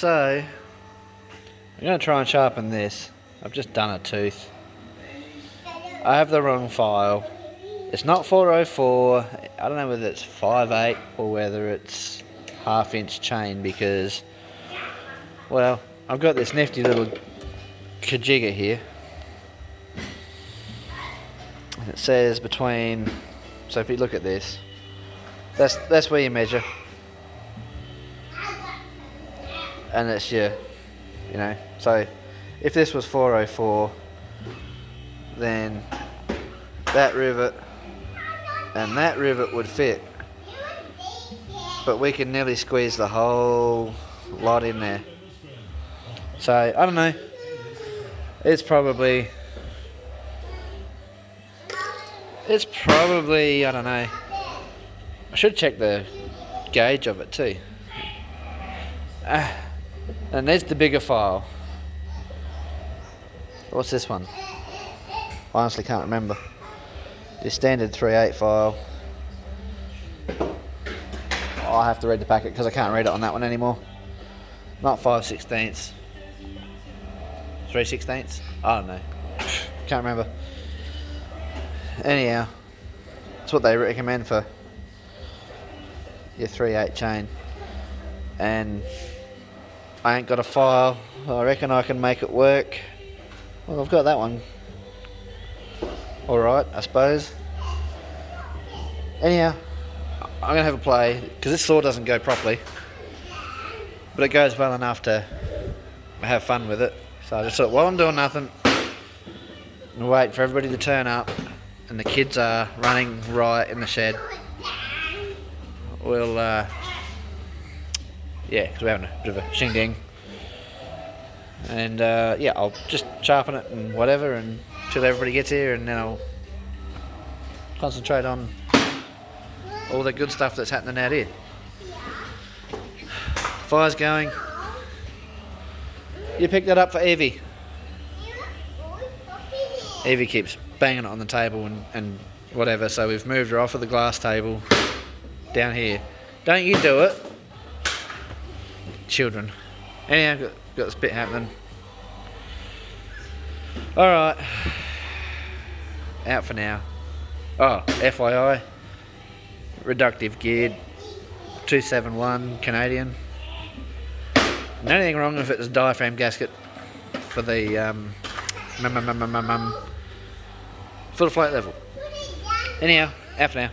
So, I'm going to try and sharpen this. I've just done a tooth. I have the wrong file. It's not 404. I don't know whether it's 5/8 or whether it's 1/2 inch chain because, well, I've got this nifty little kajigger here. And it says between, so if you look at this, that's where you measure. And it's your, you know, so if this was 404, then that rivet and that rivet would fit, but we can nearly squeeze the whole lot in there. So I don't know, it's probably I don't know, I should check the gauge of it too. And there's the bigger file. What's this one? I honestly can't remember. The standard 3/8 file. I have to read the packet because I can't read it on that one anymore. Not 5/16. 3/16? I don't know. Can't remember. Anyhow, that's what they recommend for your 3/8 chain. And I ain't got a file. I reckon I can make it work. Well, I've got that one. Alright, I suppose. Anyhow, I'm going to have a play, because this saw doesn't go properly. But it goes well enough to have fun with it. So I just thought, while I'm doing nothing, and wait for everybody to turn up, and the kids are running riot in the shed, we'll, yeah, because we're having a bit of a shindig. And yeah, I'll just sharpen it and whatever until everybody gets here, and then I'll concentrate on all the good stuff that's happening out here. Fire's going. You picked that up for Evie. Evie keeps banging it on the table and whatever, so we've moved her off of the glass table down here. Don't you do it. Children. Anyhow, got this bit happening. Alright. Out for now. Oh, FYI. Reductive geared. 271 Canadian. Nothing wrong if it's a diaphragm gasket for the for the float level. Anyhow, out for now.